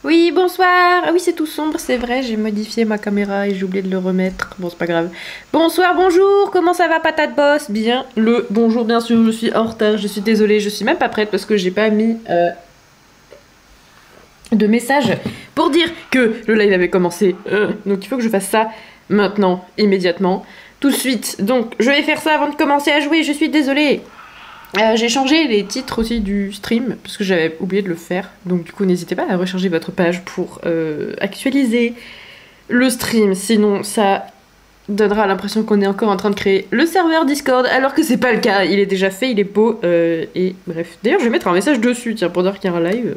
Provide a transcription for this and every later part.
Oui, bonsoir. Ah oui, c'est tout sombre, c'est vrai, j'ai modifié ma caméra et j'ai oublié de le remettre. Bon, c'est pas grave. Bonsoir, bonjour, comment ça va, patate boss? Bien, le bonjour, bien sûr, je suis en retard, je suis désolée, je suis même pas prête parce que j'ai pas mis de message pour dire que le live avait commencé. Donc il faut que je fasse ça maintenant, immédiatement, tout de suite. Donc je vais faire ça avant de commencer à jouer, je suis désolée. J'ai changé les titres aussi du stream parce que j'avais oublié de le faire. Donc du coup n'hésitez pas à recharger votre page pour actualiser le stream. Sinon ça donnera l'impression qu'on est encore en train de créer le serveur Discord alors que c'est pas le cas. Il est déjà fait, il est beau et bref. D'ailleurs je vais mettre un message dessus tiens pour dire qu'il y a un live.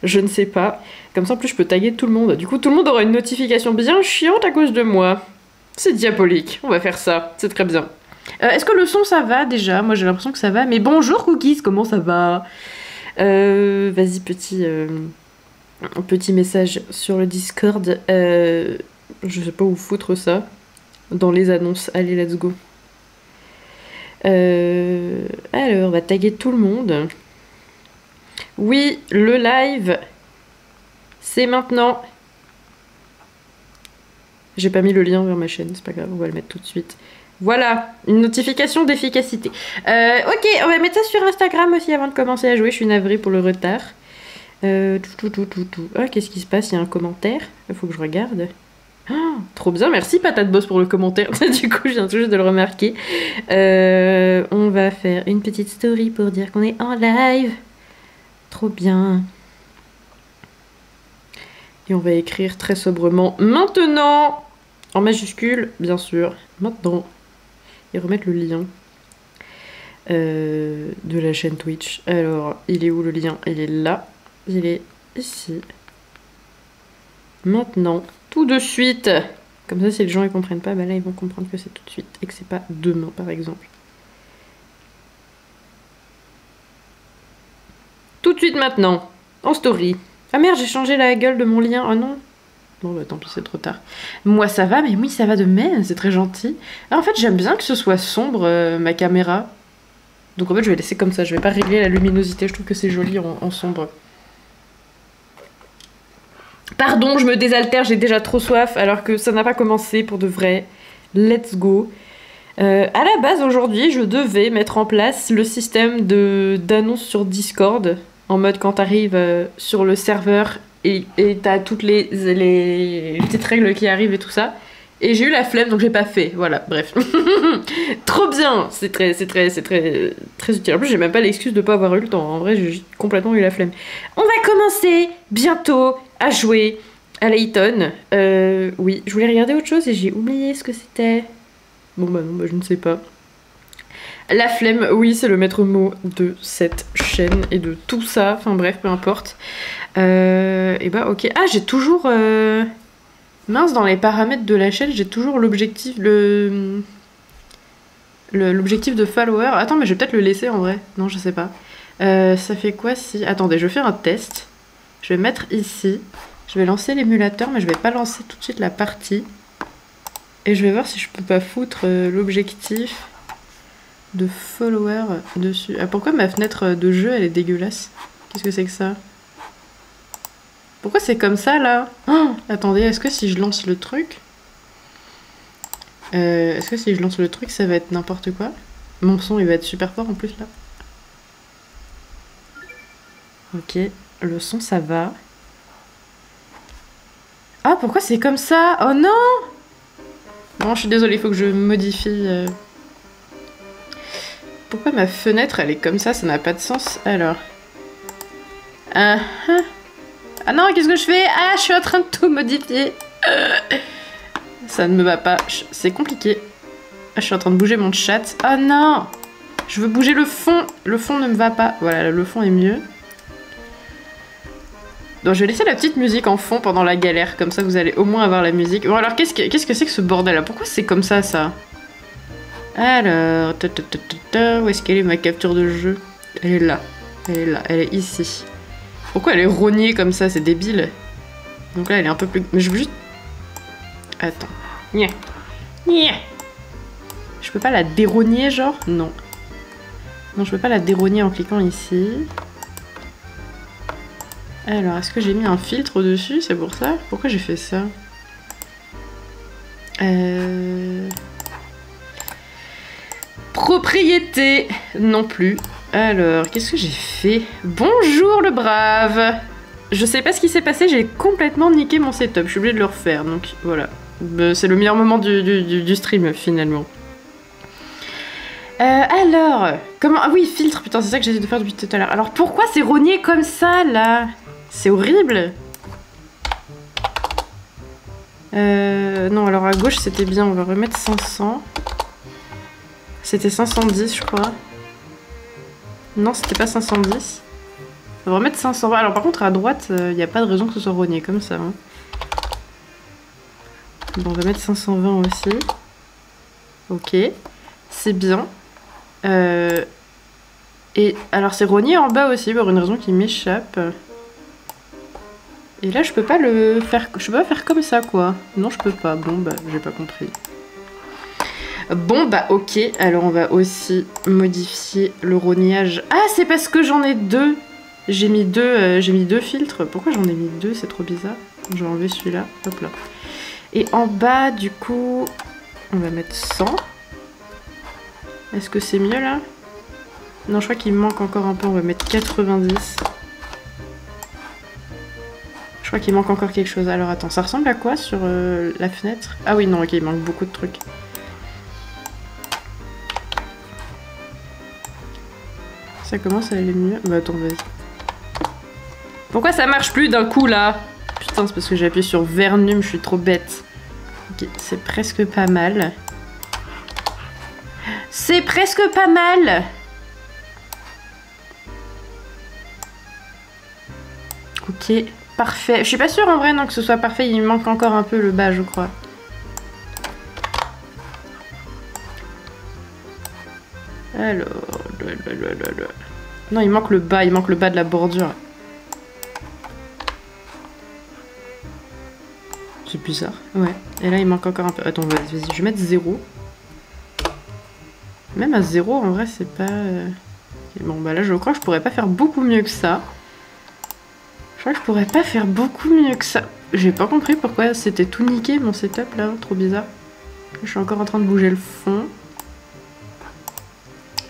Je ne sais pas. Comme ça en plus je peux taguer tout le monde. Du coup tout le monde aura une notification bien chiante à cause de moi. C'est diabolique. On va faire ça. C'est très bien. Est-ce que le son ça va déjà? Moi j'ai l'impression que ça va, mais bonjour Cookies, comment ça va? Vas-y petit message sur le Discord. Je sais pas où foutre ça. Dans les annonces, allez let's go. Alors on va taguer tout le monde. Oui, le live, c'est maintenant. J'ai pas mis le lien vers ma chaîne, c'est pas grave, on va le mettre tout de suite. Voilà, une notification d'efficacité. Ok, on va mettre ça sur Instagram aussi avant de commencer à jouer. Je suis navrée pour le retard. Ah, qu'est-ce qui se passe? Il y a un commentaire. Il faut que je regarde. Oh, trop bien, merci Patate Boss pour le commentaire. Du coup, je viens tout juste de le remarquer. On va faire une petite story pour dire qu'on est en live. Trop bien. Et on va écrire très sobrement maintenant. En majuscule, bien sûr. Maintenant. Et remettre le lien de la chaîne Twitch. Alors, il est où le lien? Il est là. Il est ici. Maintenant, tout de suite. Comme ça, si les gens ne comprennent pas, bah là, ils vont comprendre que c'est tout de suite et que c'est pas demain, par exemple. Tout de suite maintenant, en story. Ah merde, j'ai changé la gueule de mon lien. Oh non. Bon bah tant pis, c'est trop tard. Moi ça va, mais oui ça va de même, c'est très gentil. Alors, en fait j'aime bien que ce soit sombre ma caméra. Donc en fait je vais laisser comme ça, je vais pas régler la luminosité, je trouve que c'est joli en sombre. Pardon, je me désaltère, j'ai déjà trop soif alors que ça n'a pas commencé pour de vrai. Let's go. À la base aujourd'hui je devais mettre en place le système d'annonce sur Discord. En mode quand t'arrives sur le serveur et t'as toutes les petites règles qui arrivent et tout ça. Et j'ai eu la flemme donc j'ai pas fait. Voilà, bref. Trop bien. C'est très utile. En plus j'ai même pas l'excuse de pas avoir eu le temps. En vrai j'ai complètement eu la flemme. On va commencer bientôt à jouer à Layton. Oui, je voulais regarder autre chose et j'ai oublié ce que c'était. Bon bah non, bah je ne sais pas. La flemme, oui, c'est le maître mot de cette chaîne et de tout ça. Enfin bref, peu importe. Et bah ok. Ah, j'ai toujours... Mince, dans les paramètres de la chaîne, j'ai toujours l'objectif... L'objectif de follower. Attends, mais je vais peut-être le laisser en vrai. Non, je sais pas. Ça fait quoi si... Attendez, je vais faire un test. Je vais mettre ici. Je vais lancer l'émulateur, mais je vais pas lancer tout de suite la partie. Et je vais voir si je peux pas foutre l'objectif de follower dessus. Ah, pourquoi ma fenêtre de jeu elle est dégueulasse? Qu'est-ce que c'est que ça? Pourquoi c'est comme ça là? Oh, attendez, est-ce que si je lance le truc... est-ce que si je lance le truc ça va être n'importe quoi? Mon son il va être super fort en plus là. Ok, le son ça va. Ah pourquoi c'est comme ça? Oh non! Non, je suis désolée, il faut que je modifie... Pourquoi ma fenêtre, elle est comme ça? Ça n'a pas de sens. Alors... Ah non, qu'est-ce que je fais? Ah, je suis en train de tout modifier. Ça ne me va pas. C'est compliqué. Ah, je suis en train de bouger mon chat. Ah non! Je veux bouger le fond. Le fond ne me va pas. Voilà, le fond est mieux. Donc je vais laisser la petite musique en fond pendant la galère. Comme ça, vous allez au moins avoir la musique. Bon, alors, qu'est-ce que c'est que ce bordel là? Pourquoi c'est comme ça, ça? Alors, où est-ce qu'elle est ma capture de jeu? Elle est là, elle est là, elle est ici. Pourquoi elle est rognée comme ça? C'est débile. Donc là, elle est un peu plus... Mais je veux juste... Attends. Nya. Nya. Je peux pas la dérogner, genre? Non. Non, je peux pas la dérogner en cliquant ici. Alors, est-ce que j'ai mis un filtre au-dessus? C'est pour ça? Pourquoi j'ai fait ça? Propriété non plus. Alors, qu'est-ce que j'ai fait? Bonjour le brave! Je sais pas ce qui s'est passé, j'ai complètement niqué mon setup. Je suis obligée de le refaire, donc voilà. C'est le meilleur moment du stream, finalement. Alors, comment... Ah oui, filtre, putain, c'est ça que j'essaie de faire depuis tout à l'heure. Alors, pourquoi c'est rogné comme ça, là? C'est horrible. Non, alors à gauche, c'était bien. On va remettre 500. C'était 510, je crois. Non, c'était pas 510. On va remettre 520. Alors, par contre, à droite, il n'y a pas de raison que ce soit rogné comme ça. Hein. Bon, on va mettre 520 aussi. Ok. C'est bien. Et alors, c'est rogné en bas aussi, pour une raison qui m'échappe. Et là, je peux pas le faire... Je peux pas faire comme ça, quoi. Non, je peux pas. Bon, bah, j'ai pas compris. Bon, bah, ok. Alors, on va aussi modifier le rognage. Ah, c'est parce que j'en ai deux. J'ai mis deux filtres. Pourquoi j'en ai mis deux? C'est trop bizarre. Je vais enlever celui-là. Hop là. Et en bas, du coup, on va mettre 100. Est-ce que c'est mieux, là? Non, je crois qu'il me manque encore un peu. On va mettre 90. Je crois qu'il manque encore quelque chose. Alors attends, ça ressemble à quoi sur la fenêtre? Ah oui, non, ok, il manque beaucoup de trucs. Ça commence à aller mieux. Bah attends, vas-y. Pourquoi ça marche plus d'un coup là? Putain, c'est parce que j'ai appuyé sur Vernum, je suis trop bête. Ok, c'est presque pas mal. C'est presque pas mal! Ok. Parfait. Je suis pas sûre en vrai non que ce soit parfait, il manque encore un peu le bas je crois. Alors... Non il manque le bas de la bordure. C'est bizarre. Ouais. Et là il manque encore un peu. Attends vas-y, je vais mettre 0. Même à 0 en vrai c'est pas... Okay, bon bah là je crois que je pourrais pas faire beaucoup mieux que ça. Je crois que je pourrais pas faire beaucoup mieux que ça. J'ai pas compris pourquoi c'était tout niqué mon setup là, trop bizarre. Je suis encore en train de bouger le fond.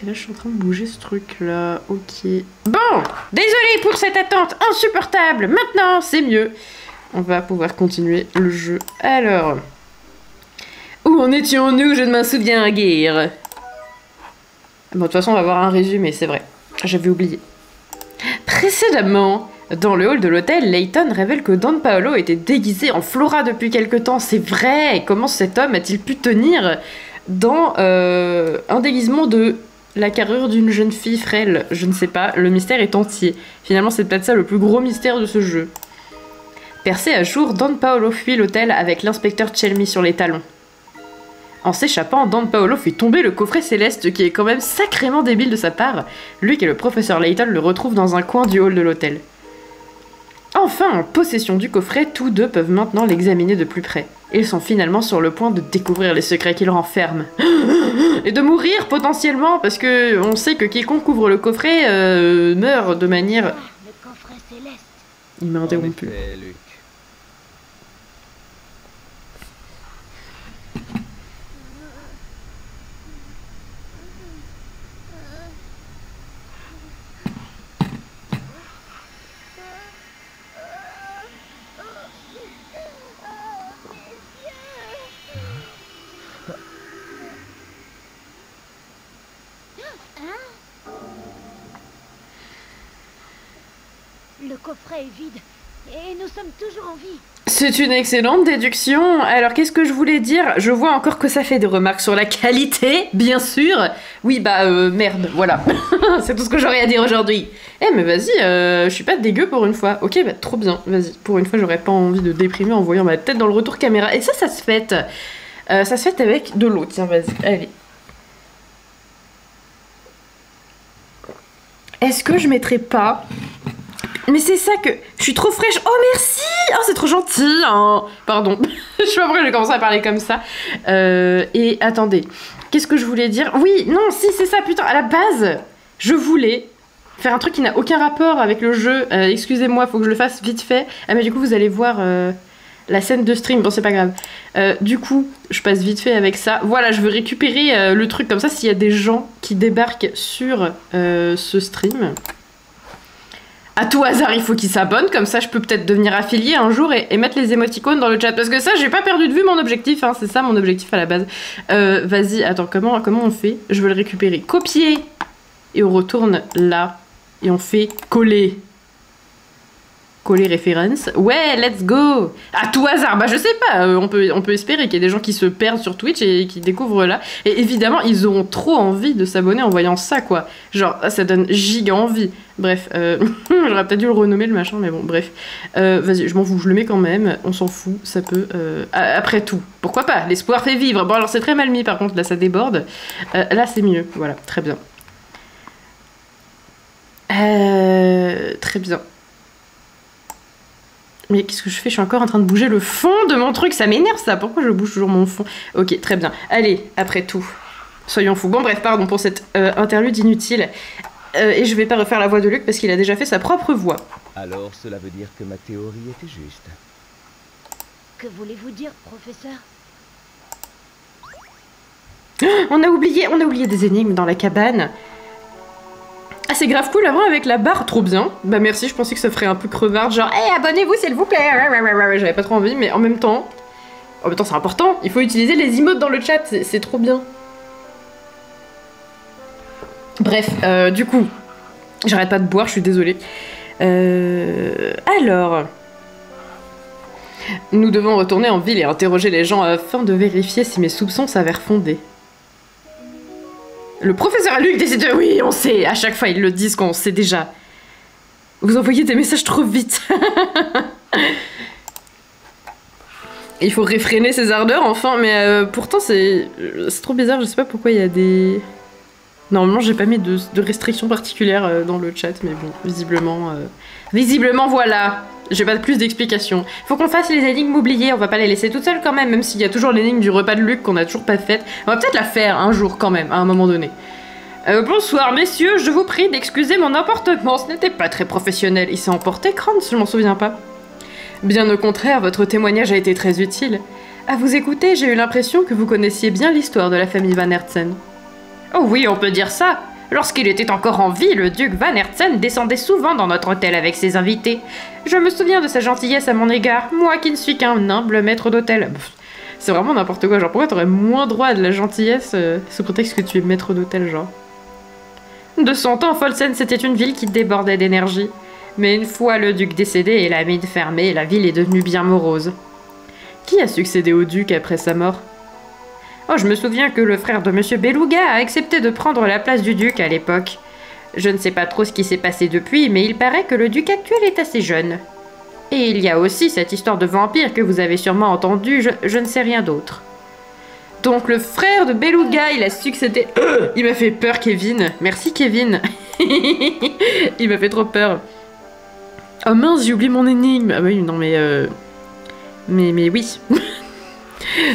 Et là je suis en train de bouger ce truc là, ok. Bon, désolé pour cette attente insupportable, maintenant c'est mieux. On va pouvoir continuer le jeu. Alors, où en étions-nous? Je ne m'en souviens guère. Bon, de toute façon on va voir un résumé, c'est vrai. J'avais oublié. Précédemment... Dans le hall de l'hôtel, Layton révèle que Don Paolo était déguisé en Flora depuis quelque temps. C'est vrai! Et comment cet homme a-t-il pu tenir dans un déguisement de la carrure d'une jeune fille frêle? Je ne sais pas, le mystère est entier. Finalement, c'est peut-être ça le plus gros mystère de ce jeu. Percé à jour, Don Paolo fuit l'hôtel avec l'inspecteur Chelmy sur les talons. En s'échappant, Don Paolo fait tomber le coffret céleste qui est quand même sacrément débile de sa part. Luke et le professeur Layton le retrouvent dans un coin du hall de l'hôtel. Enfin en possession du coffret, tous deux peuvent maintenant l'examiner de plus près. Ils sont finalement sur le point de découvrir les secrets qu'il renferme. Et de mourir potentiellement, parce que on sait que quiconque ouvre le coffret meurt de manière... Le coffret céleste. Il m'a interrompu. Le coffret est vide et nous sommes toujours en vie. C'est une excellente déduction. Alors qu'est-ce que je voulais dire? Je vois encore que ça fait des remarques sur la qualité, bien sûr. Oui bah merde, voilà. C'est tout ce que j'aurais à dire aujourd'hui. Eh mais vas-y, je suis pas dégueu pour une fois. Ok bah trop bien, vas-y. Pour une fois j'aurais pas envie de déprimer en voyant ma tête dans le retour caméra. Et ça se fait. Ça se fait avec de l'eau, tiens vas-y, allez. Est-ce que je mettrais pas... Mais c'est ça que... Je suis trop fraîche. Oh, merci. Oh, c'est trop gentil. Hein. Pardon. Je sais pas pourquoi j'ai commencé à parler comme ça. Et attendez. Qu'est-ce que je voulais dire? Oui, non, si, c'est ça, putain. À la base, je voulais faire un truc qui n'a aucun rapport avec le jeu. Excusez-moi, faut que je le fasse vite fait. Ah mais du coup vous allez voir la scène de stream. Bon c'est pas grave. Du coup je passe vite fait avec ça. Voilà, je veux récupérer le truc comme ça s'il y a des gens qui débarquent sur ce stream. À tout hasard, il faut qu'ils s'abonnent, comme ça je peux peut-être devenir affilié un jour et mettre les émoticônes dans le chat. Parce que ça, j'ai pas perdu de vue mon objectif, hein, c'est ça mon objectif à la base. Vas-y, attends, comment on fait? Je veux le récupérer. Copier. Et on retourne là. Et on fait coller. Coller référence. Ouais, let's go. À tout hasard, bah je sais pas, on peut espérer qu'il y ait des gens qui se perdent sur Twitch et qui découvrent là. Et évidemment, ils auront trop envie de s'abonner en voyant ça, quoi. Genre, ça donne giga envie. Bref, j'aurais peut-être dû le renommer le machin, mais bon, bref. Vas-y, je m'en fous, je le mets quand même, on s'en fout, ça peut... Après tout, pourquoi pas? L'espoir fait vivre. Bon, alors c'est très mal mis par contre, là ça déborde. Là c'est mieux, voilà, très bien. Très bien. Mais qu'est-ce que je fais? Je suis encore en train de bouger le fond de mon truc, ça m'énerve ça, pourquoi je bouge toujours mon fond? Ok, très bien. Allez, après tout, soyons fous. Bon bref, pardon pour cette interlude inutile. Et je vais pas refaire la voix de Luc parce qu'il a déjà fait sa propre voix. Alors cela veut dire que ma théorie était juste. Que voulez-vous dire, professeur? On a oublié des énigmes dans la cabane. Ah c'est grave cool avant avec la barre, trop bien. Bah merci, je pensais que ça ferait un peu crevard, genre hey, abonnez-vous s'il vous plaît. J'avais pas trop envie, mais en même temps c'est important, il faut utiliser les emotes dans le chat, c'est trop bien. Bref, du coup, j'arrête pas de boire, je suis désolée. Alors, nous devons retourner en ville et interroger les gens afin de vérifier si mes soupçons s'avèrent fondés. Le professeur Luc décide de... Oui, on sait, à chaque fois ils le disent qu'on sait déjà. Vous envoyez des messages trop vite. Il faut réfréner ses ardeurs, enfin, mais pourtant c'est trop bizarre, je sais pas pourquoi il y a des... Normalement, j'ai pas mis de restrictions particulières dans le chat, mais bon, visiblement... Visiblement, voilà. J'ai pas plus d'explications. Faut qu'on fasse les énigmes oubliées, on va pas les laisser toutes seules quand même s'il y a toujours l'énigme du repas de Luc qu'on a toujours pas faite. On va peut-être la faire un jour quand même, à un moment donné. Bonsoir messieurs, je vous prie d'excuser mon emportement, ce n'était pas très professionnel. Il s'est emporté, Kranz, je m'en souviens pas. Bien au contraire, votre témoignage a été très utile. À vous écouter, j'ai eu l'impression que vous connaissiez bien l'histoire de la famille Van Hertzen. Oh oui, on peut dire ça. Lorsqu'il était encore en vie, le duc Van Hertzen descendait souvent dans notre hôtel avec ses invités. Je me souviens de sa gentillesse à mon égard, moi qui ne suis qu'un humble maître d'hôtel. C'est vraiment n'importe quoi, genre pourquoi t'aurais moins droit à de la gentillesse sous prétexte que tu es maître d'hôtel, genre. De son temps, Folsen c'était une ville qui débordait d'énergie. Mais une fois le duc décédé et la mine fermée, la ville est devenue bien morose. Qui a succédé au duc après sa mort? Oh, je me souviens que le frère de Monsieur Beluga a accepté de prendre la place du duc à l'époque. Je ne sais pas trop ce qui s'est passé depuis, mais il paraît que le duc actuel est assez jeune. Et il y a aussi cette histoire de vampire que vous avez sûrement entendue, je ne sais rien d'autre. Donc le frère de Beluga, il a succédé... Il m'a fait peur, Kevin. Merci, Kevin. Il m'a fait trop peur. Oh mince, j'ai oublié mon énigme. Ah oui, non mais... Mais oui.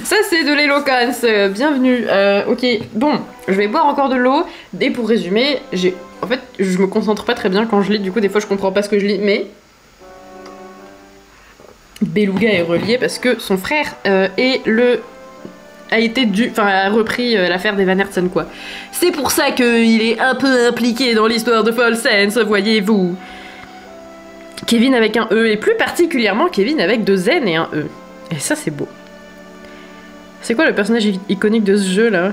Ça c'est de l'éloquence, bienvenue. Ok, bon, je vais boire encore de l'eau. Et pour résumer, en fait, je me concentre pas très bien quand je lis, du coup des fois je comprends pas ce que je lis, mais... Beluga est relié parce que son frère a repris l'affaire des Van Hertzen, quoi. C'est pour ça qu'il est un peu impliqué dans l'histoire de Folsen, voyez-vous. Kevin avec un E, et plus particulièrement Kevin avec deux N et un E. Et ça c'est beau. C'est quoi le personnage iconique de ce jeu là?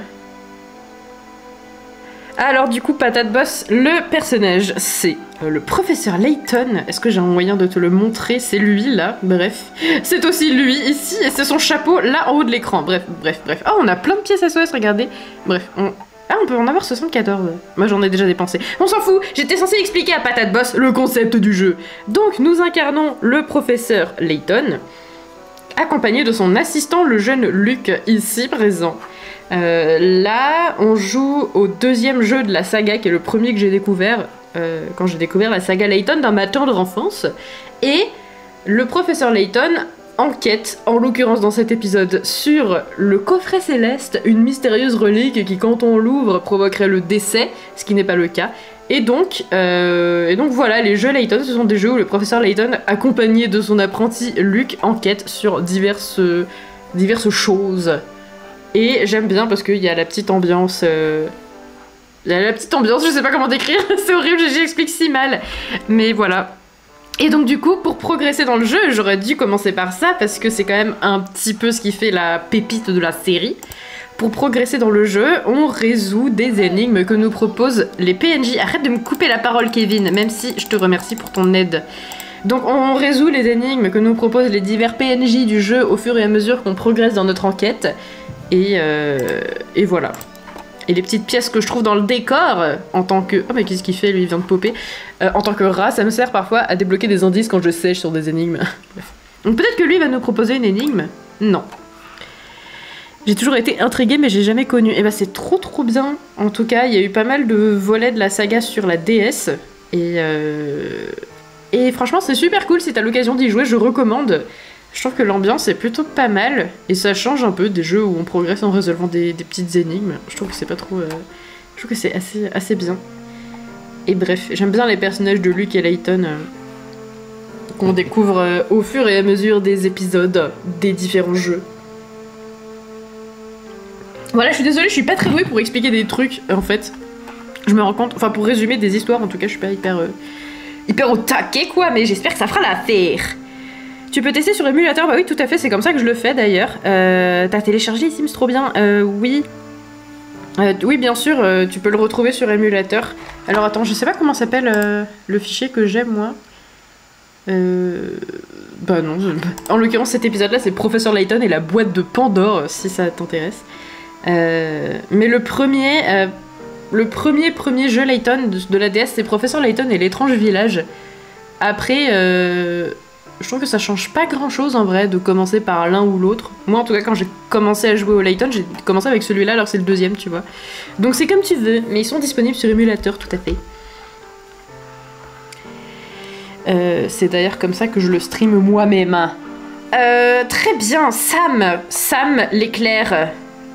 Alors du coup, patate boss, le personnage c'est le professeur Layton. Est-ce que j'ai un moyen de te le montrer? C'est lui là, bref. C'est aussi lui ici et c'est son chapeau là en haut de l'écran. Bref. Oh, on a plein de pièces SOS, regardez. Bref, on peut en avoir 74. Moi j'en ai déjà dépensé. On s'en fout, j'étais censée expliquer à patate boss le concept du jeu. Donc nous incarnons le professeur Layton, accompagné de son assistant, le jeune Luc, ici présent. Là, on joue au deuxième jeu de la saga, qui est le premier que j'ai découvert quand j'ai découvert la saga Layton dans ma tendre enfance. Et le professeur Layton enquête, en l'occurrence dans cet épisode, sur le coffret céleste, une mystérieuse relique qui, quand on l'ouvre, provoquerait le décès, ce qui n'est pas le cas. Et donc voilà, les jeux Layton, ce sont des jeux où le professeur Layton, accompagné de son apprenti Luke, enquête sur diverses choses. Et j'aime bien parce qu'il y a la petite ambiance... Il y a la petite ambiance, je sais pas comment décrire, c'est horrible, j'explique si mal. Mais voilà. Et donc du coup, pour progresser dans le jeu, j'aurais dû commencer par ça, parce que c'est quand même un petit peu ce qui fait la pépite de la série. Pour progresser dans le jeu, on résout des énigmes que nous proposent les PNJ. Arrête de me couper la parole, Kevin, même si je te remercie pour ton aide. Donc on résout les énigmes que nous proposent les divers PNJ du jeu au fur et à mesure qu'on progresse dans notre enquête. Et voilà. Et les petites pièces que je trouve dans le décor, en tant que... Oh mais qu'est-ce qu'il fait, lui, il vient de popper. En tant que rat, ça me sert parfois à débloquer des indices quand je sèche sur des énigmes. Donc peut-être que lui va nous proposer une énigme. Non. J'ai toujours été intriguée, mais j'ai jamais connu. Et bah c'est trop bien. En tout cas, il y a eu pas mal de volets de la saga sur la DS. Et franchement, c'est super cool. Si t'as l'occasion d'y jouer, je recommande. Je trouve que l'ambiance est plutôt pas mal. Et ça change un peu des jeux où on progresse en résolvant des petites énigmes. Je trouve que c'est pas trop... Je trouve que c'est assez bien. Et bref, j'aime bien les personnages de Luke et Layton qu'on découvre au fur et à mesure des épisodes des différents jeux. Voilà, je suis désolée, je suis pas très douée pour expliquer des trucs, en fait. Je me rends compte, enfin pour résumer des histoires, en tout cas, je suis pas hyper au taquet, quoi, mais j'espère que ça fera l'affaire. Tu peux tester sur émulateur, bah oui, tout à fait, c'est comme ça que je le fais, d'ailleurs. T'as téléchargé Sims trop bien, oui. Oui, bien sûr, tu peux le retrouver sur émulateur. Alors attends, je sais pas comment s'appelle le fichier que j'ai, moi. Bah non, en l'occurrence, cet épisode-là, c'est Professeur Layton et la boîte de Pandore, si ça t'intéresse. Mais le premier jeu Layton de la DS, c'est Professeur Layton et l'étrange village. Après, je trouve que ça change pas grand chose en vrai de commencer par l'un ou l'autre. Moi en tout cas, quand j'ai commencé à jouer au Layton, j'ai commencé avec celui-là, alors c'est le deuxième, tu vois. Donc c'est comme tu veux, mais ils sont disponibles sur émulateur, tout à fait. C'est d'ailleurs comme ça que je le stream moi-même. Très bien, Sam l'éclair.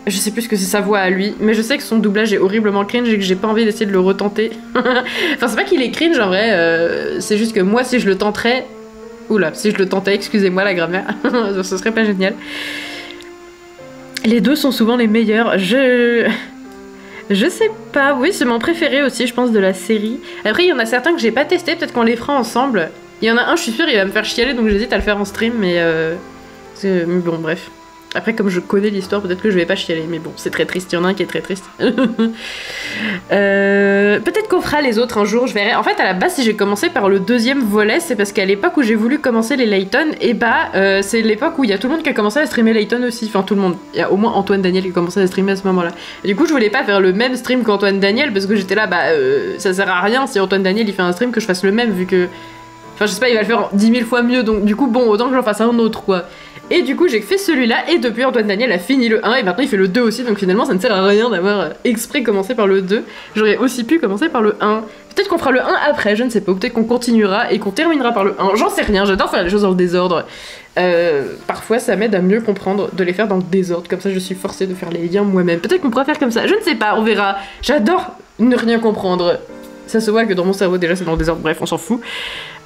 Je sais plus ce que c'est sa voix à lui, mais je sais que son doublage est horriblement cringe et que j'ai pas envie d'essayer de le retenter. Enfin, c'est pas qu'il est cringe en vrai, c'est juste que moi, si je le tenterais. Oula, si je le tentais, excusez-moi la grammaire, ce serait pas génial. Les deux sont souvent les meilleurs. Je sais pas, oui, c'est mon préféré aussi, je pense, de la série. Après, il y en a certains que j'ai pas testé, peut-être qu'on les fera ensemble. Il y en a un, je suis sûre, il va me faire chialer, donc j'hésite à le faire en stream, mais bon, bref. Après, comme je connais l'histoire, peut-être que je vais pas chialer, mais bon, c'est très triste, il y en a un qui est très triste. Peut-être qu'on fera les autres un jour, je verrai. En fait, à la base, si j'ai commencé par le deuxième volet, c'est parce qu'à l'époque où j'ai voulu commencer les Layton, et bah, c'est l'époque où il y a tout le monde qui a commencé à streamer Layton aussi. Enfin, tout le monde. Il y a au moins Antoine Daniel qui a commencé à streamer à ce moment-là. Et du coup, je voulais pas faire le même stream qu'Antoine Daniel, parce que j'étais là, bah, ça sert à rien si Antoine Daniel il fait un stream que je fasse le même, vu que. Enfin, je sais pas, il va le faire 10 000 fois mieux, donc du coup, bon, autant que j'en fasse un autre, quoi. Et du coup, j'ai fait celui-là, et depuis, Antoine Daniel a fini le 1, et maintenant il fait le 2 aussi, donc finalement, ça ne sert à rien d'avoir exprès commencé par le 2. J'aurais aussi pu commencer par le 1. Peut-être qu'on fera le 1 après, je ne sais pas, ou peut-être qu'on continuera et qu'on terminera par le 1. J'en sais rien, j'adore faire les choses dans le désordre. Parfois, ça m'aide à mieux comprendre de les faire dans le désordre, comme ça, je suis forcée de faire les liens moi-même. Peut-être qu'on pourra faire comme ça, je ne sais pas, on verra. J'adore ne rien comprendre. Ça se voit que dans mon cerveau, déjà, c'est dans le désordre, bref, on s'en fout.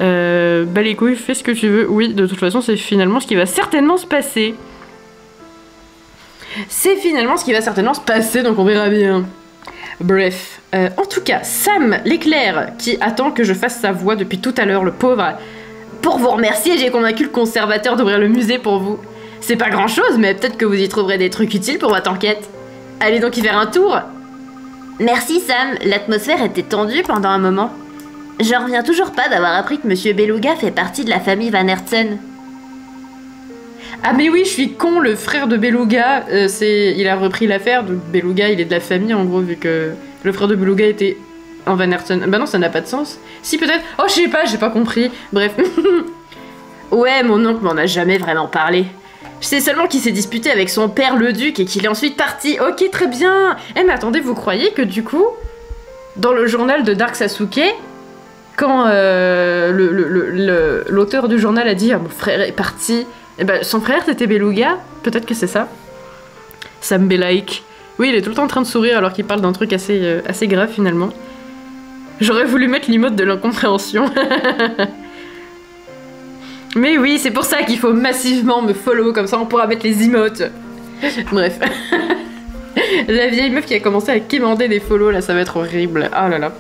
Bah les couilles, fais ce que tu veux. Oui, de toute façon, c'est finalement ce qui va certainement se passer. C'est finalement ce qui va certainement se passer, donc on verra bien. Bref. En tout cas, Sam l'éclair, qui attend que je fasse sa voix depuis tout à l'heure, le pauvre. Pour vous remercier, j'ai convaincu le conservateur d'ouvrir le musée pour vous. C'est pas grand-chose, mais peut-être que vous y trouverez des trucs utiles pour votre enquête. Allez donc y faire un tour. Merci Sam, l'atmosphère était tendue pendant un moment. J'en reviens toujours pas d'avoir appris que Monsieur Beluga fait partie de la famille Van Hertzen. Ah mais oui, je suis con, le frère de Beluga, il a repris l'affaire, donc Beluga il est de la famille en gros, vu que le frère de Beluga était en Van Hertzen. Bah non, ça n'a pas de sens. Si peut-être, oh je sais pas, j'ai pas compris, bref. Ouais, mon oncle m'en a jamais vraiment parlé. Je sais seulement qu'il s'est disputé avec son père le duc et qu'il est ensuite parti. Ok, très bien. Eh mais attendez, vous croyez que du coup, dans le journal de Dark Sasuke, quand l'auteur du journal a dit « Ah, mon frère est parti », eh ben son frère c'était Beluga, peut-être que c'est ça. Sam Belaik. Oui, il est tout le temps en train de sourire alors qu'il parle d'un truc assez grave finalement. J'aurais voulu mettre l'emote de l'incompréhension. Mais oui, c'est pour ça qu'il faut massivement me follow, comme ça on pourra mettre les emotes. Bref. La vieille meuf qui a commencé à quémander des follow, là, ça va être horrible. Oh là là.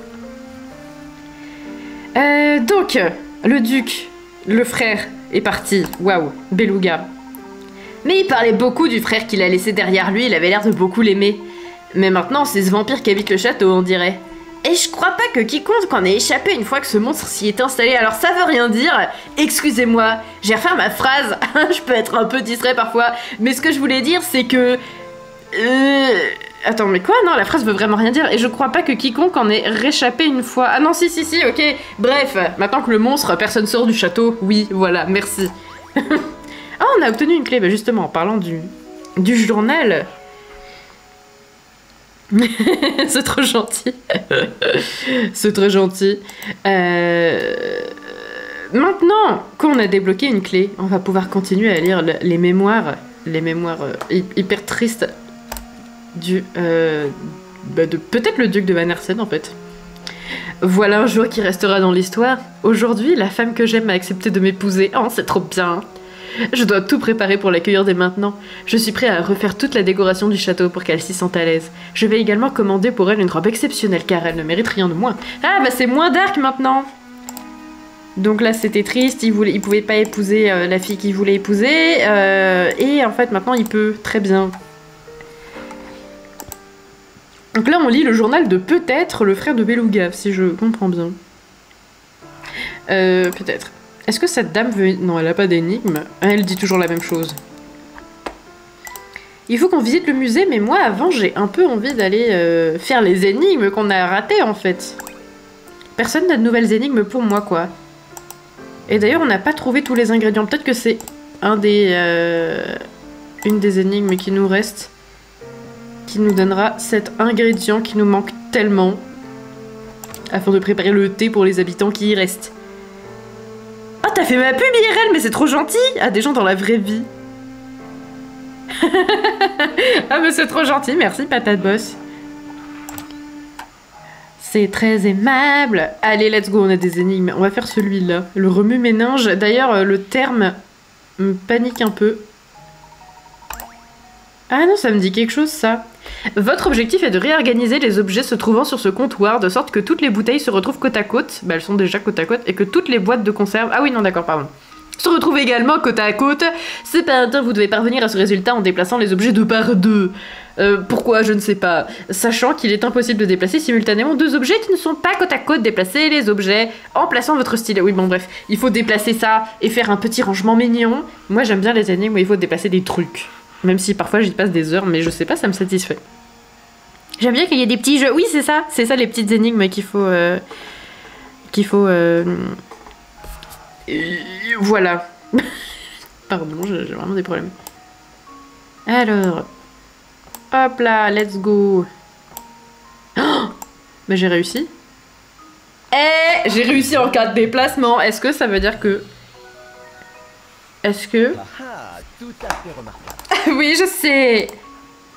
Donc, le duc, le frère, est parti. Waouh, beluga. Mais il parlait beaucoup du frère qu'il a laissé derrière lui, il avait l'air de beaucoup l'aimer. Mais maintenant, c'est ce vampire qui habite le château, on dirait. Et je crois pas que quiconque en ait échappé une fois que ce monstre s'y est installé. Alors ça veut rien dire. Excusez-moi, j'ai refait ma phrase. Je peux être un peu distrait parfois. Mais ce que je voulais dire, c'est que... Attends, mais quoi? Non, la phrase veut vraiment rien dire. Et je crois pas que quiconque en ait réchappé une fois. Ah non, si, ok. Bref, maintenant que le monstre, personne sort du château. Oui, voilà, merci. Ah, on a obtenu une clé. Bah justement, en parlant du journal... C'est trop gentil. C'est très gentil. Maintenant qu'on a débloqué une clé, on va pouvoir continuer à lire les mémoires hyper tristes de peut-être le duc de Van Hersen en fait. Voilà un jour qui restera dans l'histoire. Aujourd'hui, la femme que j'aime a accepté de m'épouser. Oh, c'est trop bien. Je dois tout préparer pour l'accueillir dès maintenant. Je suis prêt à refaire toute la décoration du château pour qu'elle s'y sente à l'aise. Je vais également commander pour elle une robe exceptionnelle car elle ne mérite rien de moins. Ah bah c'est moins dark maintenant. Donc là c'était triste, il pouvait pas épouser la fille qu'il voulait épouser. Et en fait maintenant il peut, très bien. Donc là on lit le journal de peut-être le frère de Beluga, si je comprends bien. Peut-être. Est-ce que cette dame veut... Non, elle a pas d'énigme. Elle dit toujours la même chose. Il faut qu'on visite le musée, mais moi, avant, j'ai un peu envie d'aller faire les énigmes qu'on a ratées, en fait. Personne n'a de nouvelles énigmes pour moi, quoi. Et d'ailleurs, on n'a pas trouvé tous les ingrédients. Peut-être que c'est une des énigmes qui nous reste, qui nous donnera cet ingrédient qui nous manque tellement, afin de préparer le thé pour les habitants qui y restent. Ah, t'as fait ma pub IRL, mais c'est trop gentil! Ah, des gens dans la vraie vie. Ah, mais c'est trop gentil, merci, patate boss. C'est très aimable. Allez, let's go, on a des énigmes. On va faire celui-là, le remue-méninge. D'ailleurs, le terme me panique un peu. Ah non, ça me dit quelque chose, ça. Votre objectif est de réorganiser les objets se trouvant sur ce comptoir, de sorte que toutes les bouteilles se retrouvent côte à côte. Bah, elles sont déjà côte à côte. Et que toutes les boîtes de conserve... Ah oui, non, d'accord, pardon. Se retrouvent également côte à côte. Cependant, vous devez parvenir à ce résultat en déplaçant les objets deux par deux. Pourquoi? Je ne sais pas. Sachant qu'il est impossible de déplacer simultanément deux objets qui ne sont pas côte à côte. Déplacez les objets en plaçant votre stylet. Oui, bon, bref. Il faut déplacer ça et faire un petit rangement mignon. Moi, j'aime bien les énigmes où il faut déplacer des trucs. Même si parfois j'y passe des heures, mais je sais pas, ça me satisfait. J'aime bien qu'il y ait des petits jeux. Oui, c'est ça les petites énigmes qu'il faut... Voilà. Pardon, j'ai vraiment des problèmes. Alors... Hop là, let's go. Oh, mais j'ai réussi. Eh, j'ai réussi en cas de déplacement. Est-ce que ça veut dire que... Est-ce que... Ah, tout à fait remarquable. Oui, je sais.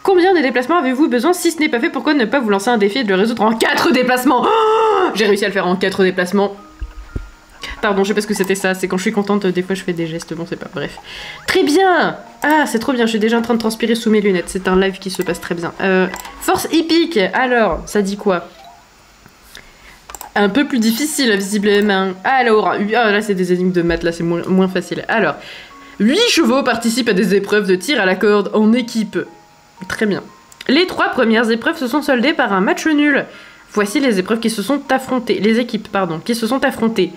Combien de déplacements avez-vous besoin? Si ce n'est pas fait, pourquoi ne pas vous lancer un défi et de le résoudre en 4 déplacements? Oh, j'ai réussi à le faire en 4 déplacements. Pardon, je sais pas ce que c'était ça. C'est quand je suis contente, des fois je fais des gestes. Bon, c'est pas... Bref. Très bien. Ah, c'est trop bien. Je suis déjà en train de transpirer sous mes lunettes. C'est un live qui se passe très bien. Force épique. Alors, ça dit quoi? Un peu plus difficile, visiblement. Alors, ah, là, c'est des énigmes de maths. Là, c'est moins facile. Alors, 8 chevaux participent à des épreuves de tir à la corde en équipe. Très bien. Les 3 premières épreuves se sont soldées par un match nul. Voici les épreuves qui se sont affrontées. Les équipes, pardon, qui se sont affrontées.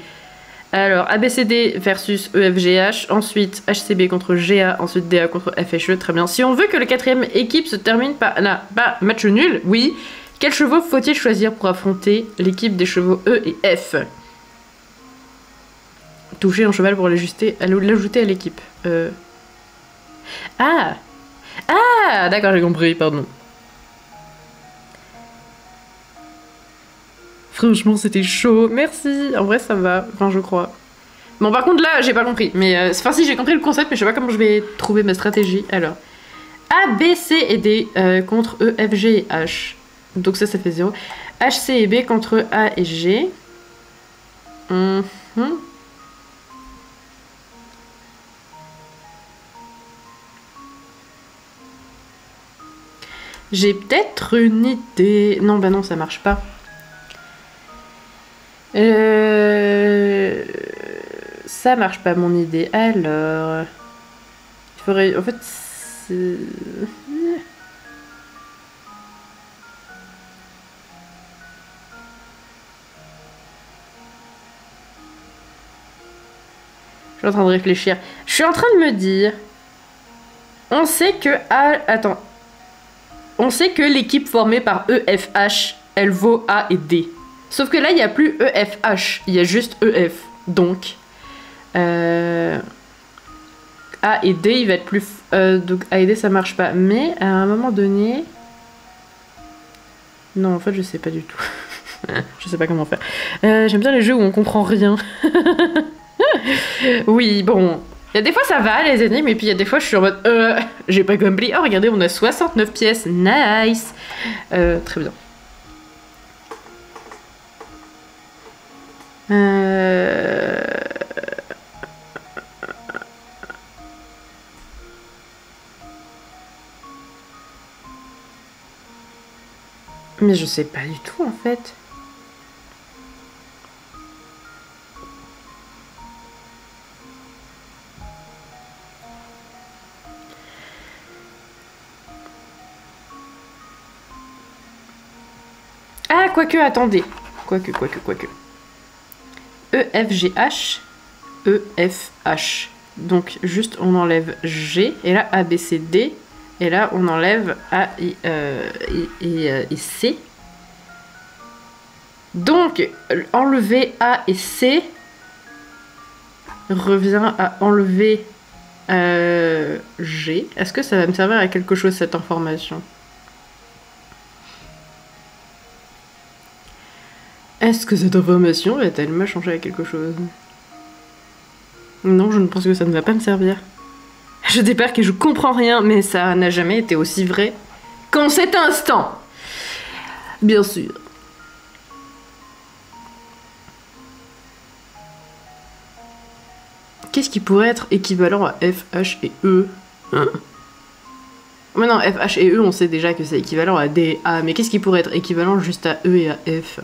Alors, ABCD versus EFGH, ensuite HCB contre GA, ensuite DA contre FHE, très bien. Si on veut que la 4ème équipe se termine par match nul, oui. Quels chevaux faut-il choisir pour affronter l'équipe des chevaux E et F? Toucher un cheval pour l'ajouter à l'équipe. Ah! Ah! D'accord, j'ai compris, pardon. Franchement, c'était chaud. Merci. En vrai, ça me va. Enfin, je crois. Bon, par contre, là, j'ai pas compris. Mais, enfin, si, j'ai compris le concept, mais je sais pas comment je vais trouver ma stratégie. Alors, A, B, C et D contre E, F, G et H. Donc ça fait 0. H, C et B contre A et G. J'ai peut-être une idée. Non, bah non, ça marche pas. Ça marche pas mon idée. Alors, il faudrait. En fait, c'est. Je suis en train de réfléchir. Je suis en train de me dire. On sait que A. Attends. On sait que l'équipe formée par EFH, elle vaut A et D. Sauf que là, il n'y a plus EFH, il y a juste EF. Donc, A et D, il va être plus... donc A et D, ça marche pas. Mais à un moment donné... Non, en fait, je sais pas du tout. Je sais pas comment faire. J'aime bien les jeux où on comprend rien. Oui, bon... Il y a des fois ça va les énigmes et puis il y a des fois je suis en mode j'ai pas compris. Oh regardez on a 69 pièces, nice. Très bien. Mais je sais pas du tout en fait. Ah, quoique, attendez. Quoique. EFGH, EFH. Donc, juste, on enlève G, et là, A, B, C, D. Et là, on enlève A et C. Donc, enlever A et C revient à enlever G. Est-ce que ça va me servir à quelque chose, cette information ? Est-ce que cette information va-t-elle me changer à quelque chose? Non, je ne pense que ça ne va pas me servir. Je débarque et je comprends rien, mais ça n'a jamais été aussi vrai qu'en cet instant. Bien sûr. Qu'est-ce qui pourrait être équivalent à F, H et E hein? Mais non, F, H et E, on sait déjà que c'est équivalent à D et A, mais qu'est-ce qui pourrait être équivalent juste à E et à F?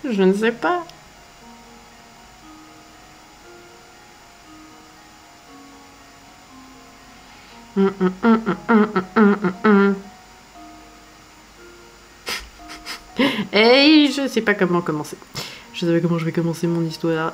Je ne sais pas. Et je sais pas comment commencer. Je sais pas comment je vais commencer mon histoire.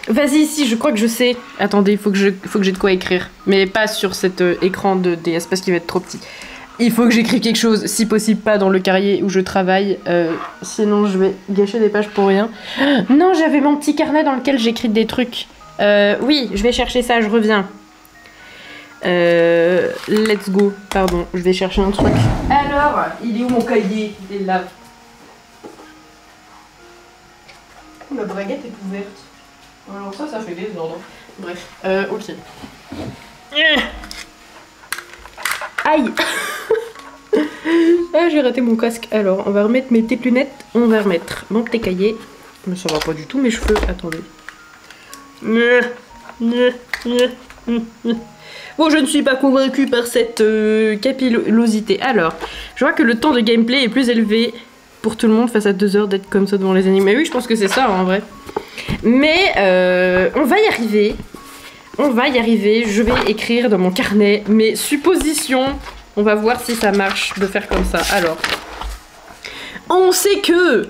Vas-y, si, je crois que je sais. Attendez, il faut que j'ai de quoi écrire. Mais pas sur cet écran de DS parce qu'il va être trop petit. Il faut que j'écrive quelque chose, si possible pas dans le carrier où je travaille. Sinon, je vais gâcher des pages pour rien. Non, j'avais mon petit carnet dans lequel j'écris des trucs. Oui, je vais chercher ça, je reviens. Let's go. Pardon, je vais chercher un truc. Alors, il est où mon cahier? Il est là. Ma braguette est ouverte. Alors ça fait des ordres. Bref, ok. Aïe. Ah, j'ai raté mon casque. Alors, on va remettre tes lunettes. On va remettre mon petit cahier. Mais ça va pas du tout mes cheveux. Attendez. Bon, je ne suis pas convaincue par cette capillosité. Alors, je vois que le temps de gameplay est plus élevé pour tout le monde face à 2 heures d'être comme ça devant les animes. Mais oui, je pense que c'est ça en vrai. Mais on va y arriver. On va y arriver. Je vais écrire dans mon carnet mes suppositions. On va voir si ça marche de faire comme ça. Alors, on sait que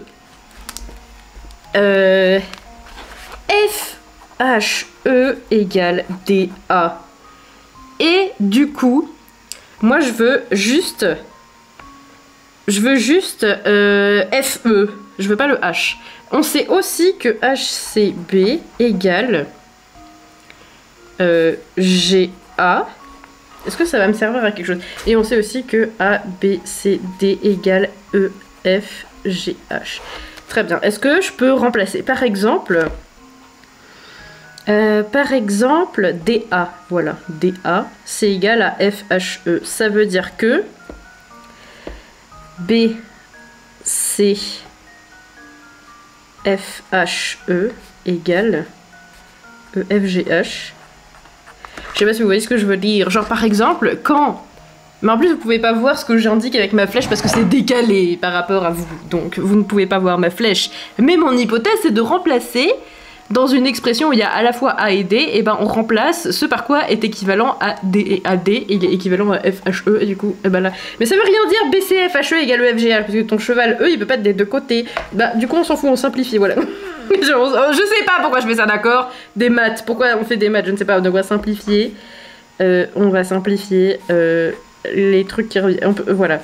F, H, E égale D, A. Et du coup, moi je veux juste FE. Je veux pas le H. On sait aussi que HCB égale GA. Est-ce que ça va me servir à quelque chose? Et on sait aussi que A, B, C, D égale E, F, G, H. Très bien. Est-ce que je peux remplacer, par exemple, DA, voilà, DA, c'est égal à FHE. Ça veut dire que B, C, FHE égale EFGH. Je sais pas si vous voyez ce que je veux dire. Genre par exemple, quand... Mais en plus vous pouvez pas voir ce que j'indique avec ma flèche parce que c'est décalé par rapport à vous. Donc vous ne pouvez pas voir ma flèche. Mais mon hypothèse c'est de remplacer dans une expression où il y a à la fois A et D, et ben on remplace ce par quoi est équivalent à D et AD, et il est équivalent à FHE, et du coup, et ben là. Mais ça veut rien dire BCFHE égale EFGH, parce que ton cheval, il peut pas être des deux côtés. Bah, du coup, on s'en fout, on simplifie, voilà. Je sais pas pourquoi je fais ça, d'accord? Des maths, pourquoi on fait des maths, je ne sais pas, on va simplifier. Les trucs qui reviennent, voilà.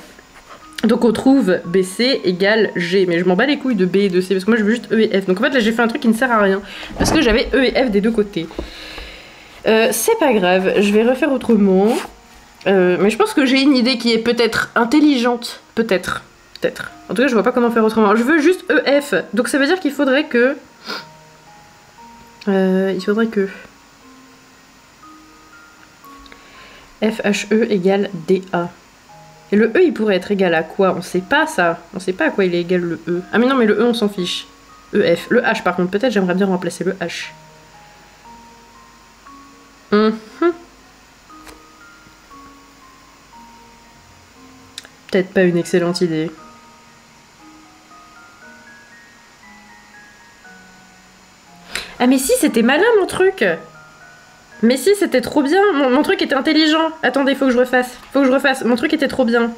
Donc on trouve BC égale G, mais je m'en bats les couilles de B et de C parce que moi je veux juste E et F. Donc en fait là j'ai fait un truc qui ne sert à rien parce que j'avais E et F des deux côtés. C'est pas grave, je vais refaire autrement. Mais je pense que j'ai une idée qui est peut-être intelligente, peut-être. En tout cas je vois pas comment faire autrement. Je veux juste EF, donc ça veut dire qu'il faudrait que... FHE égale DA. Et le E, il pourrait être égal à quoi? On sait pas ça. On sait pas à quoi il est égal le E. Ah mais non, mais le E, on s'en fiche. EF. Le H, par contre, peut-être j'aimerais bien remplacer le H. Peut-être pas une excellente idée. Ah mais si, c'était malin mon truc. Mais si, c'était trop bien. Mon truc était intelligent. Attendez, faut que je refasse. Mon truc était trop bien.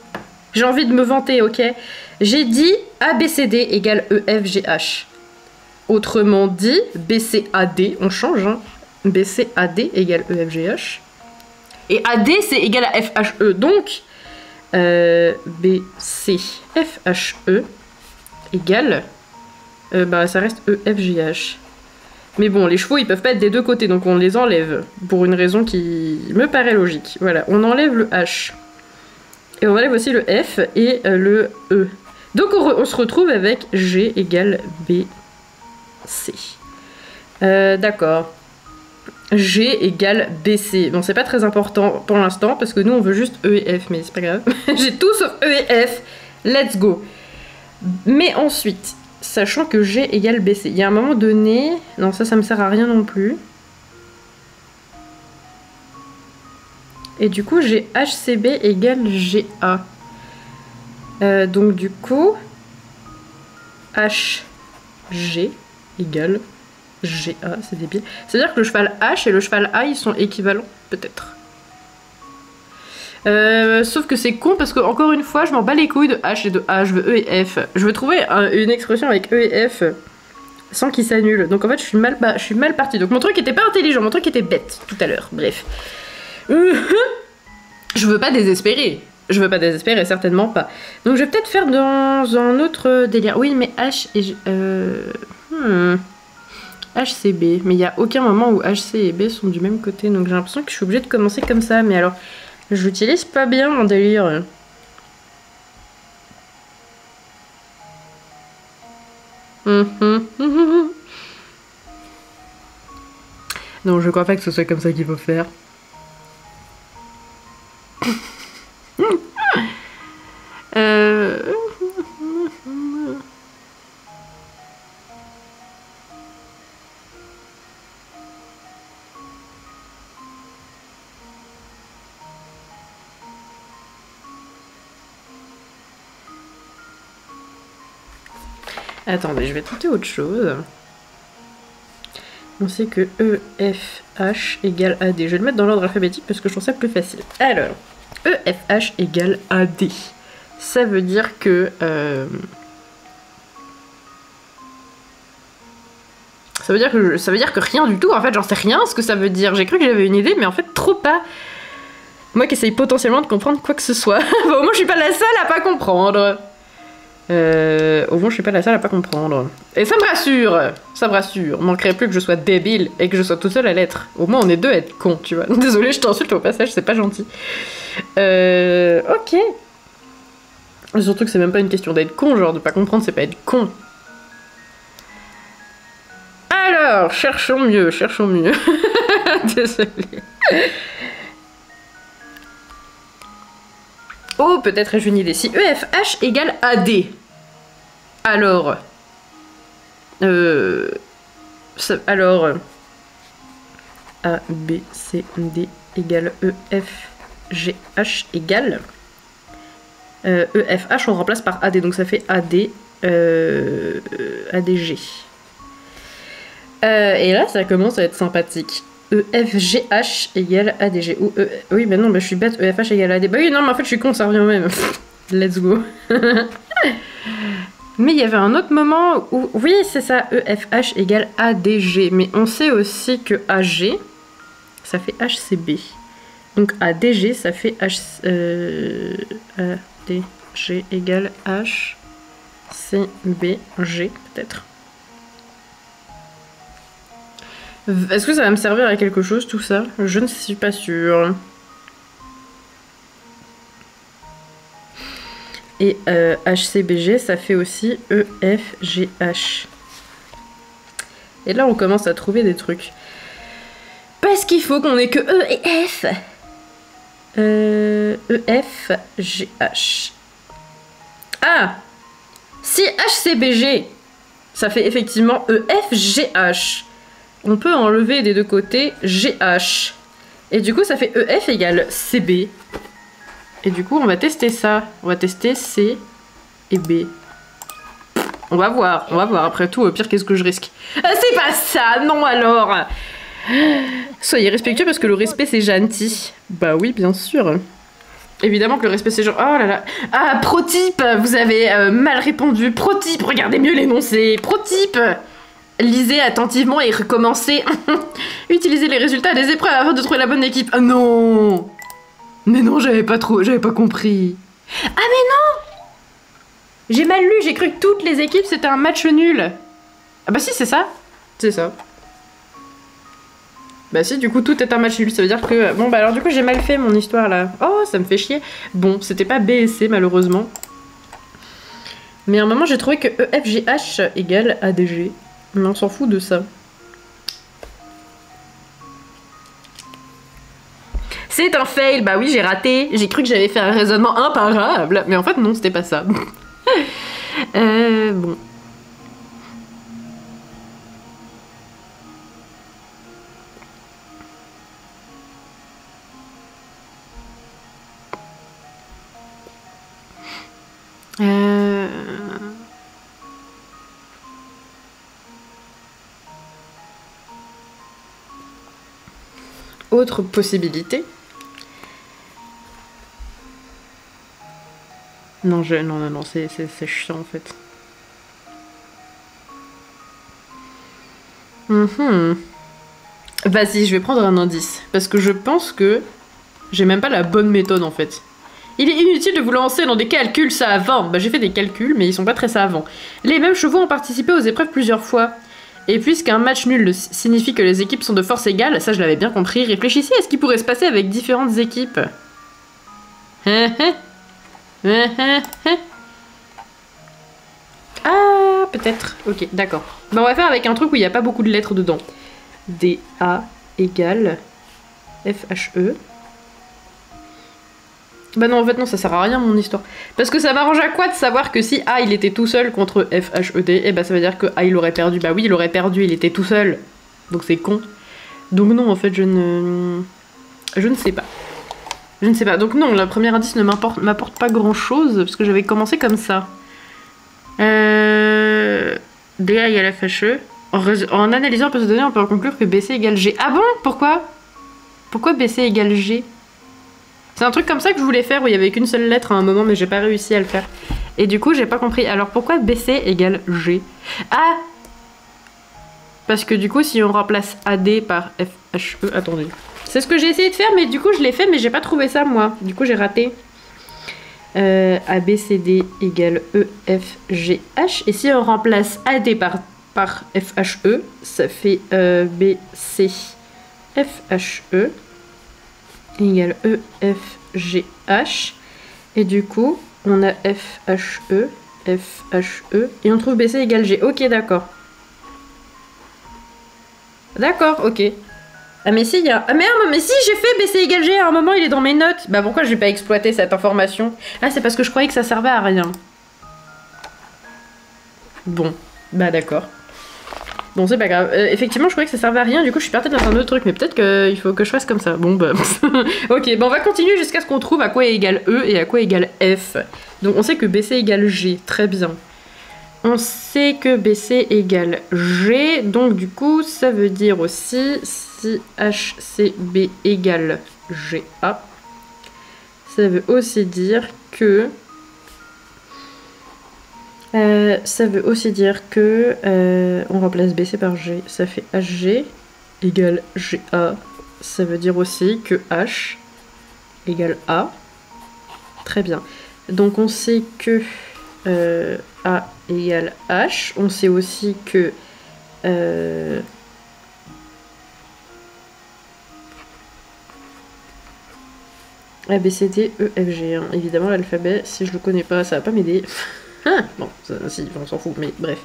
J'ai envie de me vanter, ok? J'ai dit ABCD égale EFGH. Autrement dit, BCAD, on change, hein. BCAD égale EFGH. Et AD, c'est égal à FHE. Donc, BCFHE égale... bah, ça reste EFGH. Mais bon, les chevaux, ils peuvent pas être des deux côtés, donc on les enlève. Pour une raison qui me paraît logique. Voilà, on enlève le H. Et on enlève aussi le F et le E. Donc on se retrouve avec G égale BC. D'accord. G égale BC. Bon, c'est pas très important pour l'instant, parce que nous, on veut juste E et F, mais c'est pas grave. J'ai tout sauf E et F. Let's go. Mais ensuite... Sachant que G égale BC. Il y a un moment donné... Non, ça me sert à rien non plus. Et du coup, j'ai HCB égale GA. Donc du coup... HG égale GA. C'est débile. C'est-à-dire que le cheval H et le cheval A, ils sont équivalents, peut-être. Sauf que c'est con parce que encore une fois je m'en bats les couilles de H et de A, je veux E et F. Je veux trouver une expression avec E et F sans qu'ils s'annulent. Donc en fait je suis mal partie. Donc mon truc était pas intelligent, mon truc était bête tout à l'heure. Bref. Je veux pas désespérer. Certainement pas. Donc je vais peut-être faire dans un autre délire. Oui mais H et HCB. Mais il n'y a aucun moment où HC et B sont du même côté. Donc j'ai l'impression que je suis obligée de commencer comme ça. Mais alors... J'utilise pas bien mon délire. Non, je crois pas que ce soit comme ça qu'il faut faire. Attendez, je vais tenter autre chose. On sait que E, F, H égale AD. Je vais le mettre dans l'ordre alphabétique parce que je trouve ça plus facile. Alors, E, F, H égale AD. Ça veut dire que... Ça veut dire que rien du tout. En fait, j'en sais rien ce que ça veut dire. J'ai cru que j'avais une idée, mais en fait, trop pas. Moi qui essaye potentiellement de comprendre quoi que ce soit. Bon, moi, je suis pas la seule à pas comprendre. Au moins, je suis pas la seule à pas comprendre. Et ça me rassure. Ça me rassure. Manquerait plus que je sois débile et que je sois tout seul à l'être. Au moins, on est deux à être cons, tu vois. Désolée, je t'insulte au passage, c'est pas gentil. Ok. Surtout que c'est même pas une question d'être con, genre de pas comprendre, c'est pas être con. Alors, cherchons mieux, cherchons mieux. Désolée. Oh, peut-être ai-je une idée. Si EFH égale AD, alors... alors... A, B, C, D égale EF, G, H égale... EFH, on remplace par AD, donc ça fait AD, ADG. Et là, ça commence à être sympathique. EFGH égale ADG. Ou oui, mais non, bah, je suis bête, EFH égale AD. Bah oui, non, mais en fait, je suis con, ça revient au même. Let's go. Mais il y avait un autre moment où... Oui, c'est ça, EFH égale ADG. Mais on sait aussi que AG, ça fait HCB. Donc ADG, ça fait ADG égale HCBG, peut-être. Est-ce que ça va me servir à quelque chose, tout ça? Je ne suis pas sûre. Et HCBG, ça fait aussi EFGH. Et là, on commence à trouver des trucs. Parce qu'il faut qu'on ait que E et F. EFGH. Ah! Si HCBG, ça fait effectivement EFGH. On peut enlever des deux côtés GH. Et du coup, ça fait EF égale CB. Et du coup, on va tester ça. On va tester C et B. On va voir, on va voir. Après tout, au pire, qu'est-ce que je risque? C'est pas ça, non alors. Soyez respectueux parce que le respect, c'est gentil. Bah oui, bien sûr. Évidemment que le respect, c'est genre... Oh là là. Ah, pro-type, vous avez mal répondu. Pro-type, regardez mieux l'énoncé. Pro-type. Lisez attentivement et recommencez. Utilisez les résultats des épreuves avant de trouver la bonne équipe. Ah non. Mais non, j'avais pas compris. Ah mais non. J'ai mal lu, j'ai cru que toutes les équipes c'était un match nul. Ah bah si, c'est ça. C'est ça. Bah si, du coup tout est un match nul, ça veut dire que... Bon bah alors du coup j'ai mal fait mon histoire là. Oh, ça me fait chier. Bon, c'était pas B et C malheureusement. Mais à un moment j'ai trouvé que EFGH égale ADG. Mais on s'en fout de ça. C'est un fail, bah oui j'ai raté. J'ai cru que j'avais fait un raisonnement imparable. Mais en fait non, c'était pas ça. Bon. Autre possibilité. Non, non, c'est chiant en fait. Vas-y, je vais prendre un indice. Parce que je pense que j'ai même pas la bonne méthode en fait. Il est inutile de vous lancer dans des calculs savants. Bah j'ai fait des calculs, mais ils sont pas très savants. Les mêmes chevaux ont participé aux épreuves plusieurs fois. Et puisqu'un match nul signifie que les équipes sont de force égale, ça je l'avais bien compris, réfléchissez à ce qui pourrait se passer avec différentes équipes. Ah, peut-être. Ok, d'accord. Bah on va faire avec un truc où il n'y a pas beaucoup de lettres dedans. DA égale FHE. Bah non, en fait non, ça sert à rien mon histoire. Parce que ça m'arrange à quoi de savoir que si A il était tout seul contre FHED, et bah ça veut dire que A il aurait perdu. Bah oui, il aurait perdu, il était tout seul. Donc c'est con. Donc non, en fait je ne sais pas. Je ne sais pas. Donc non, le premier indice ne m'apporte pas grand chose, parce que j'avais commencé comme ça. DA égale FHE. En analysant un peu ces données, on peut conclure que BC égale G. Ah bon? Pourquoi? Pourquoi BC égale G? C'est un truc comme ça que je voulais faire où il y avait qu'une seule lettre à un moment, mais j'ai pas réussi à le faire. Et du coup, j'ai pas compris. Alors pourquoi BC égale G? Ah! Parce que du coup, si on remplace AD par FHE... Attendez. C'est ce que j'ai essayé de faire, mais du coup, je l'ai fait, mais j'ai pas trouvé ça, moi. Du coup, j'ai raté. ABCD égale EFGH. Et si on remplace AD par FHE, ça fait BCFHE égale EFGH. Et du coup, on a FHE, FHE, et on trouve BC égale G. Ok, d'accord. D'accord, ok. Ah mais si, il y a... Ah merde, mais si, j'ai fait BC égale G à un moment, il est dans mes notes. Bah pourquoi j'ai pas exploité cette information? Ah, c'est parce que je croyais que ça servait à rien. Bon, bah d'accord. Bon, c'est pas grave. Effectivement, je croyais que ça servait à rien, du coup je suis partie dans un autre truc, mais peut-être qu'il faut que je fasse comme ça. Bon, bah... ok, bon, on va continuer jusqu'à ce qu'on trouve à quoi est égal E et à quoi égale F. Donc on sait que BC égale G, très bien. On sait que BC égale G, donc du coup, ça veut dire aussi, si HCB égale GA, ça veut aussi dire que... on remplace BC par G, ça fait HG égale GA, ça veut dire aussi que H égale A. Très bien. Donc on sait que A égale H. On sait aussi que A, B, C, D, E, F, G. Hein. Évidemment, l'alphabet, si je le connais pas, ça va pas m'aider. Bon, ça, si, on s'en fout, mais bref.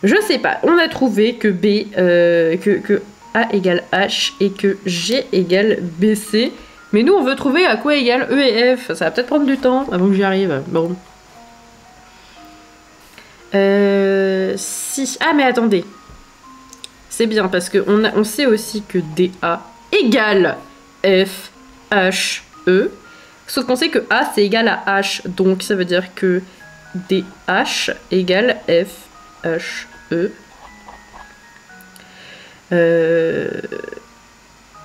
Je sais pas. On a trouvé que B, que A égale H et que G égale BC. Mais nous, on veut trouver à quoi égale E et F. Ça va peut-être prendre du temps avant que j'y arrive. Bon. Si. Ah, mais attendez. C'est bien parce qu'on sait aussi que DA égale F, H, E. Sauf qu'on sait que A c'est égal à H. Donc ça veut dire que DH égale F, H, E.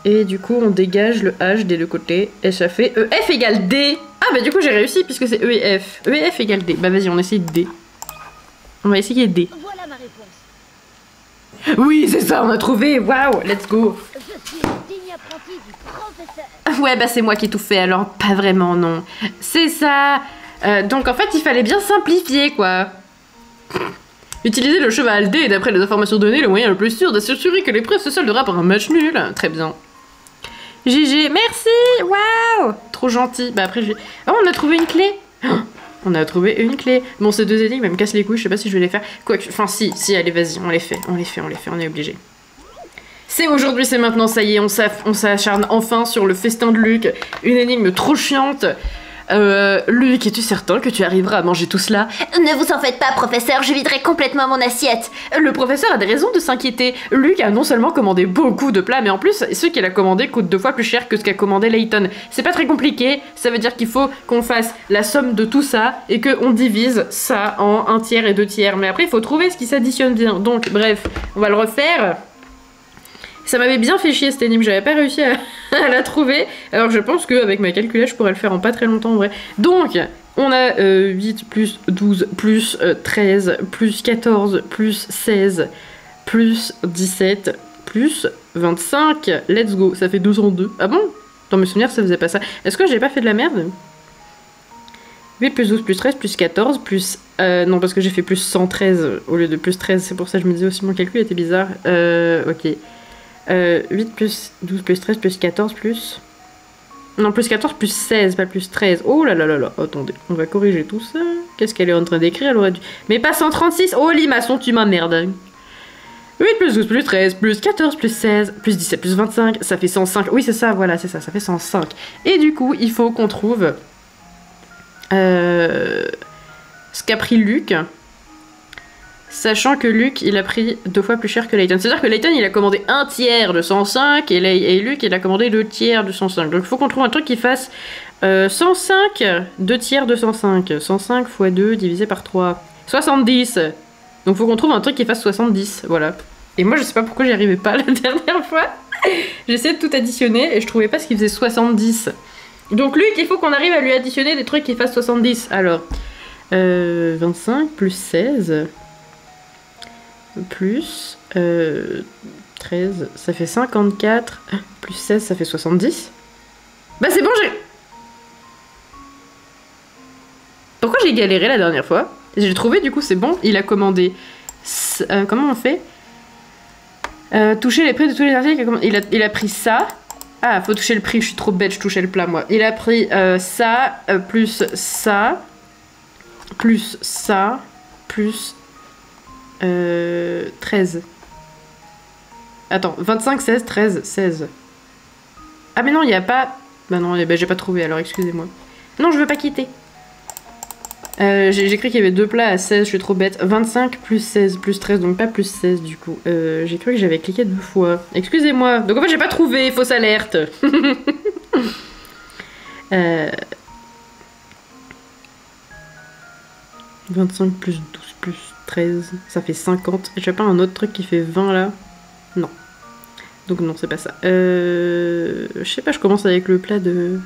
Et du coup on dégage le H des deux côtés. Et ça fait EF égale D. Ah bah du coup j'ai réussi puisque c'est E et F. E et F égale D. Bah vas-y on essaye D. On va essayer D. Voilà ma réponse. Oui, c'est ça, on a trouvé. Waouh, let's go. Je suis le digne apprenti du professeur. Ouais, bah c'est moi qui ai tout fait, alors pas vraiment, non. C'est ça. Donc en fait, il fallait bien simplifier, quoi. Utiliser le cheval D est, d'après les informations données, le moyen le plus sûr d'assurer que l'épreuve se soldera par un match nul. Très bien. GG, merci. Waouh, trop gentil. Bah après, oh, on a trouvé une clé. On a trouvé une clé. Bon, ces deux énigmes, elles me cassent les couilles, je sais pas si je vais les faire. Quoique, enfin si, allez, vas-y, on les fait, on est obligé. C'est aujourd'hui, c'est maintenant, ça y est, on s'acharne enfin sur le festin de Luc. Une énigme trop chiante. Luc, es-tu certain que tu arriveras à manger tout cela? Ne vous en faites pas, professeur, je viderai complètement mon assiette. Le professeur a des raisons de s'inquiéter. Luc a non seulement commandé beaucoup de plats, mais en plus, ceux qu'il a commandés coûtent 2 fois plus cher que ce qu'a commandé Layton. C'est pas très compliqué, ça veut dire qu'il faut qu'on fasse la somme de tout ça et qu'on divise ça en 1 tiers et 2 tiers. Mais après, il faut trouver ce qui s'additionne bien. Donc, bref, on va le refaire. Ça m'avait bien fait chier cette énigme, j'avais pas réussi à la trouver. Alors je pense qu'avec ma calculette, je pourrais le faire en pas très longtemps en vrai. Donc, on a 8 plus 12 plus 13 plus 14 plus 16 plus 17 plus 25. Let's go, ça fait 202. Ah bon? Dans mes souvenirs, ça faisait pas ça. Est-ce que j'ai pas fait de la merde? 8 plus 12 plus 13 plus 14 plus... non, parce que j'ai fait plus 113 au lieu de plus 13. C'est pour ça que je me disais aussi mon calcul était bizarre. Ok. 8 plus 12 plus 13 plus 14 plus... Non, plus 14 plus 16, pas plus 13. Oh là là là là, attendez, on va corriger tout ça. Qu'est-ce qu'elle est en train d'écrire? Elle aurait dû... Mais pas 136. Oh, Limaçon, tu m'emmerdes. 8 plus 12 plus 13 plus 14 plus 16 plus 17 plus 25, ça fait 105. Oui, c'est ça, voilà, c'est ça, ça fait 105. Et du coup, il faut qu'on trouve... ce qu'a pris Luc... Sachant que Luc, il a pris 2 fois plus cher que Layton. C'est-à-dire que Layton, il a commandé 1 tiers de 105 et Luc, il a commandé 2 tiers de 105. Donc il faut qu'on trouve un truc qui fasse 105, 2 tiers de 105. 105 x 2 divisé par 3. 70. Donc il faut qu'on trouve un truc qui fasse 70. Voilà. Et moi, je sais pas pourquoi j'y arrivais pas la dernière fois. J'essayais de tout additionner et je trouvais pas ce qui faisait 70. Donc Luc, il faut qu'on arrive à lui additionner des trucs qui fassent 70. Alors, 25 plus 16... plus 13, ça fait 54, plus 16, ça fait 70. Bah c'est bon, j'ai... Pourquoi j'ai galéré la dernière fois? J'ai trouvé, du coup, c'est bon. Il a commandé... comment on fait? Toucher les prix de tous les articles. Il a pris ça. Ah, faut toucher le prix. Je suis trop bête, je touchais le plat, moi. Il a pris ça, plus ça, plus ça, plus 13. Attends, 25, 16, 13, 16. Ah mais non, il n'y a pas... Bah non, j'ai pas trouvé, alors excusez-moi. Non, je veux pas quitter. J'ai cru qu'il y avait 2 plats à 16, je suis trop bête. 25 plus 16 plus 13, donc pas plus 16 du coup. J'ai cru que j'avais cliqué 2 fois. Excusez-moi. Donc en fait, j'ai pas trouvé, fausse alerte. 25 plus 12 plus 13, ça fait 50. J'ai pas un autre truc qui fait 20 là? Non. Donc non, c'est pas ça. Je sais pas, je commence avec le plat de...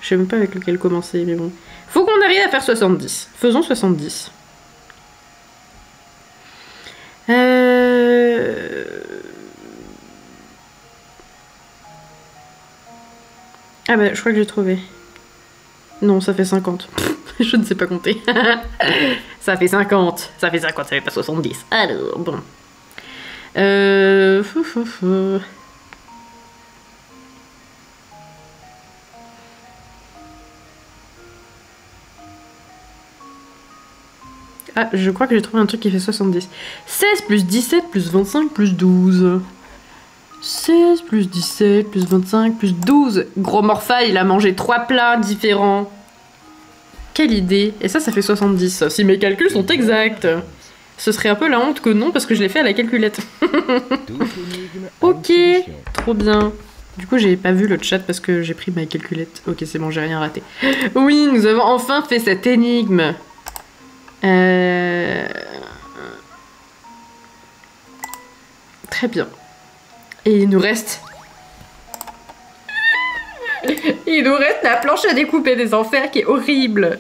Je sais même pas avec lequel commencer, mais bon. Faut qu'on arrive à faire 70. Faisons 70. Ah bah, je crois que j'ai trouvé. Non, ça fait 50. Je ne sais pas compter. Ça fait 50. Ça fait 50, ça fait pas 70. Alors, bon. Ah, je crois que j'ai trouvé un truc qui fait 70. 16 plus 17 plus 25 plus 12. 16 plus 17 plus 25 plus 12. Gros Morpha, il a mangé 3 plats différents. Quelle idée. Et ça fait 70. Si mes calculs sont exacts. Ce serait un peu la honte que non, parce que je l'ai fait à la calculette. Ok, trop bien. Du coup, j'ai pas vu le chat parce que j'ai pris ma calculette. Ok, c'est bon, j'ai rien raté. Oui, nous avons enfin fait cette énigme. Très bien. Et il nous reste... Il nous reste la planche à découper des enfers qui est horrible.